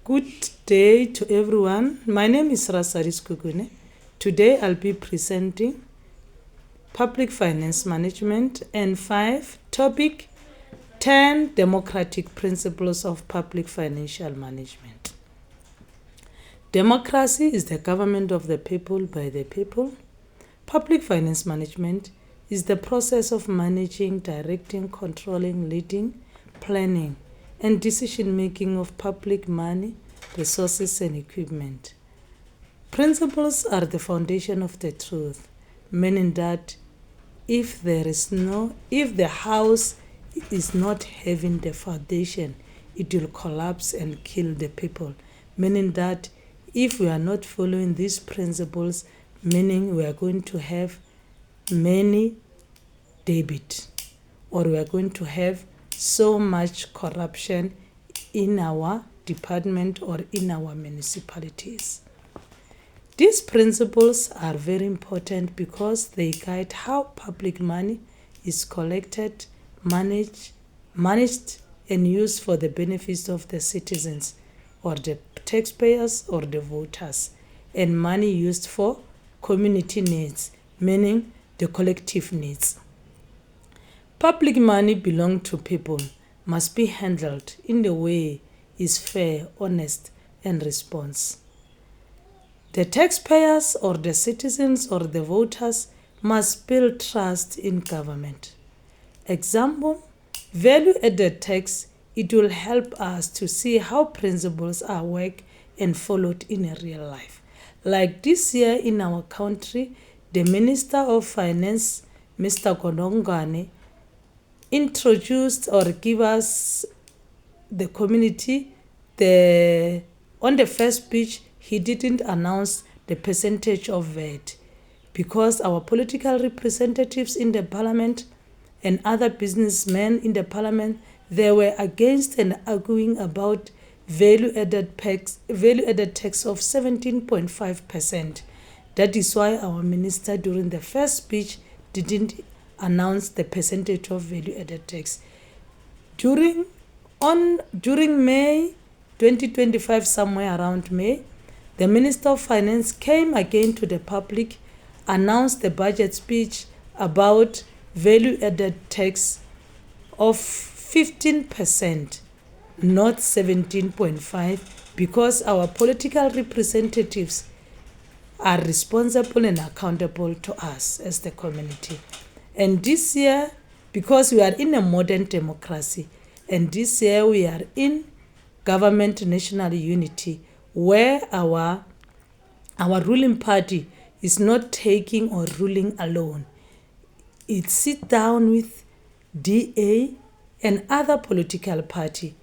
Good day to everyone. My name is Rasaris Kugune. Today I'll be presenting Public Finance Management and 5 topic 10 Democratic Principles of Public Financial Management. Democracy is the government of the people by the people. Public finance management is the process of managing, directing, controlling, leading, planning, and decision-making of public money, resources, and equipment. Principles are the foundation of the truth, meaning that if the house is not having the foundation, it will collapse and kill the people. Meaning that if we are not following these principles, meaning we are going to have many debit, or we are going to have so much corruption in our department or in our municipalities. These principles are very important because they guide how public money is collected, managed, and used for the benefits of the citizens or the taxpayers or the voters, and money used for community needs, meaning the collective needs. Public money belongs to people, must be handled in the way is fair, honest, and responsible. The taxpayers or the citizens or the voters must build trust in government. Example, value-added tax, it will help us to see how principles are worked and followed in a real life. Like this year in our country, the Minister of Finance, Mr. Godongane, introduced or give us the community on the first speech. He didn't announce the percentage of VAT because our political representatives in the parliament and other businessmen in the parliament, they were against and arguing about value-added tax of 17.5%. That is why our minister during the first speech didn't announce the percentage of value-added tax. During May 2025, somewhere around May, the Minister of Finance came again to the public, announced the budget speech about value-added tax of 15%, not 17.5%, because our political representatives are responsible and accountable to us as the community. And this year, because we are in a modern democracy, and this year we are in government national unity, where our ruling party is not taking or ruling alone. It sits down with DA and other political party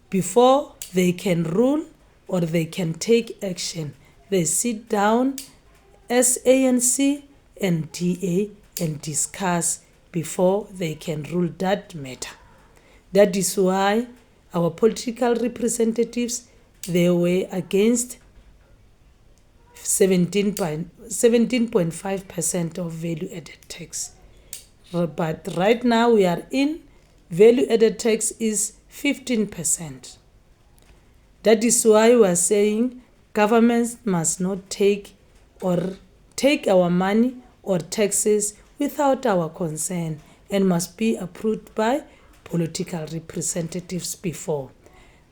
before they can rule or they can take action. They sit down as ANC and DA and discuss before they can rule that matter. That is why our political representatives, they were against 17.5% of value-added tax. But right now we are in value-added tax is 15%. That is why we are saying governments must not take our money or taxes without our consent and must be approved by political representatives before.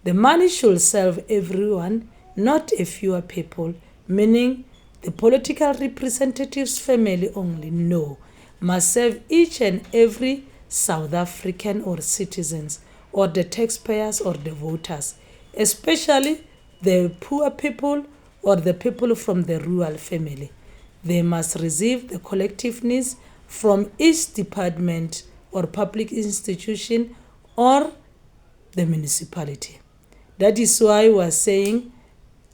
The money should serve everyone, not a few people, meaning the political representatives' family only. No, must serve each and every South African or citizens or the taxpayers or the voters, especially the poor people or the people from the rural family. They must receive the collective needs from each department or public institution or the municipality. That is why we are saying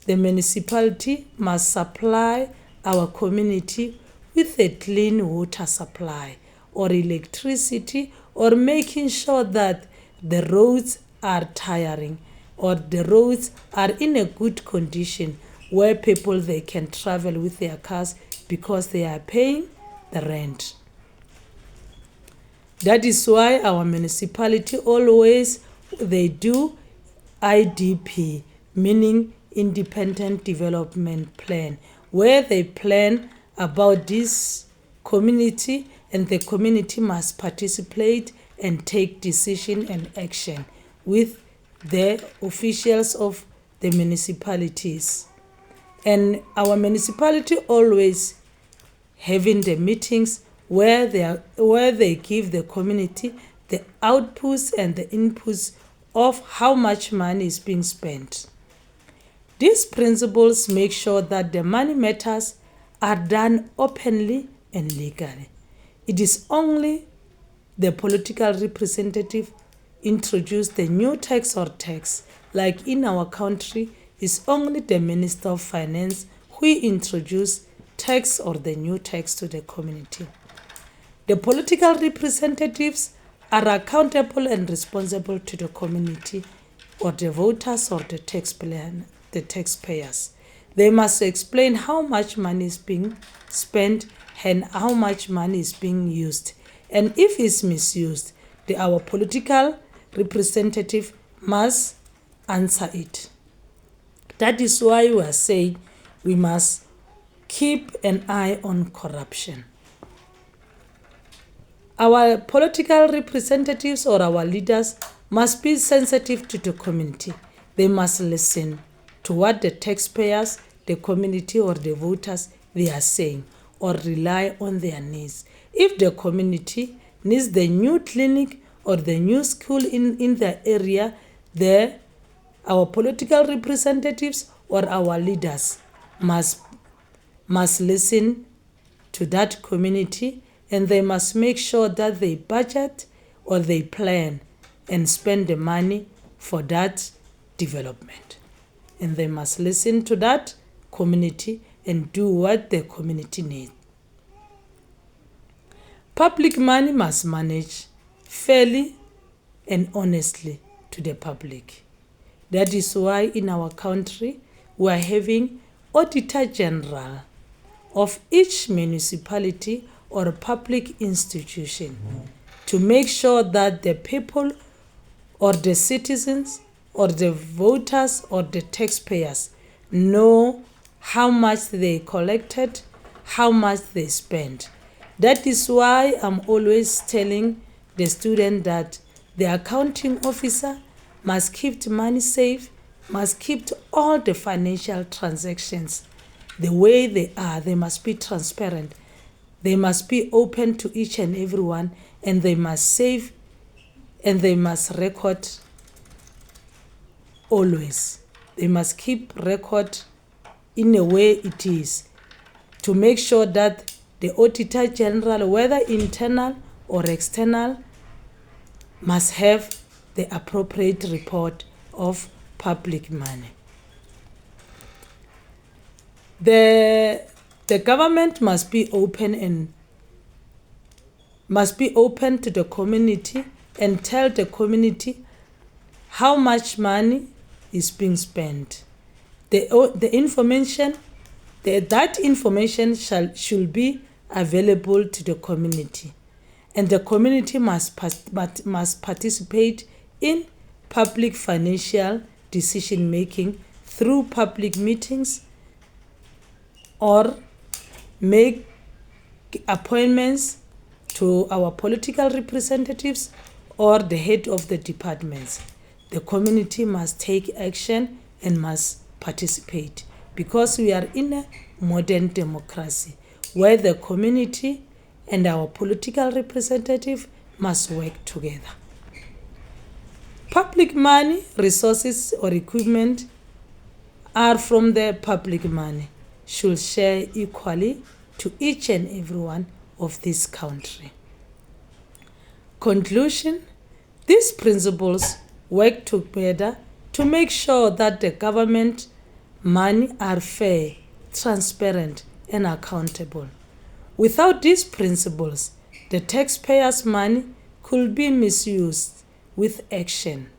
the municipality must supply our community with a clean water supply or electricity, or making sure that the roads are tiring or the roads are in a good condition where people they can travel with their cars because they are paying the rent. That is why our municipality always they do IDP, meaning independent development plan, where they plan about this community and the community must participate and take decision and action with the officials of the municipalities. And our municipality always having the meetings where they give the community the outputs and the inputs of how much money is being spent. These principles make sure that the money matters are done openly and legally. It is only the political representative introduce the new tax or tax. Like in our country, it's only the Minister of Finance who introduce tax or the new tax to the community. The political representatives are accountable and responsible to the community or the voters or the taxpayers. They must explain how much money is being spent and how much money is being used. And if it's misused, our political representative must answer it. That is why we are saying we must keep an eye on corruption. Our political representatives or our leaders must be sensitive to the community. They must listen to what the taxpayers, the community or the voters they are saying, or rely on their needs. If the community needs the new clinic or the new school in the area, our political representatives or our leaders must listen to that community, and they must make sure that they budget or they plan and spend the money for that development. And they must listen to that community and do what the community needs. Public money must manage fairly and honestly to the public. That is why in our country we are having Auditor General of each municipality or public institution to make sure that the people or the citizens or the voters or the taxpayers know how much they collected, how much they spent. That is why I'm always telling the student that the accounting officer must keep the money safe, must keep all the financial transactions the way they are. They must be transparent. They must be open to each and everyone, and they must save and they must record always. They must keep record in a way it is to make sure that the Auditor General, whether internal or external, must have the appropriate report of public money. The government must be open to the community and tell the community how much money is being spent. That information should be available to the community, and the community must participate in public financial decision making through public meetings or make appointments to our political representatives or the head of the departments. The community must take action and must participate, because we are in a modern democracy where the community and our political representative must work together. Public money, resources or equipment are from the public money should share equally to each and everyone of this country. Conclusion: these principles work together to make sure that the government money are fair, transparent, and accountable. Without these principles, the taxpayers' money could be misused with action.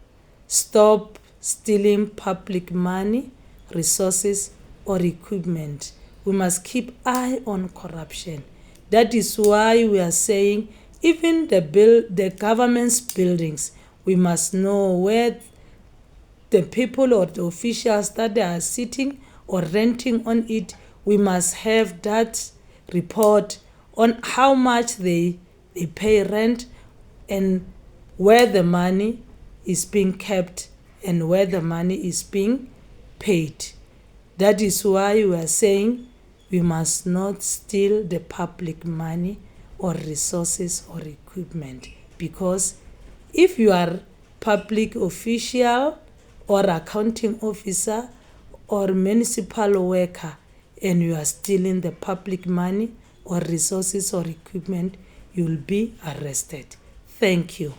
Stop stealing public money, resources, or equipment. We must keep eye on corruption. That is why we are saying even the government's buildings, we must know where the people or the officials that are sitting or renting on it, we must have that report on how much they pay rent and where the money is being kept and where the money is being paid. That is why we are saying we must not steal the public money or resources or equipment, because if you are public official or accounting officer or municipal worker and you are stealing the public money or resources or equipment, you'll be arrested. Thank you.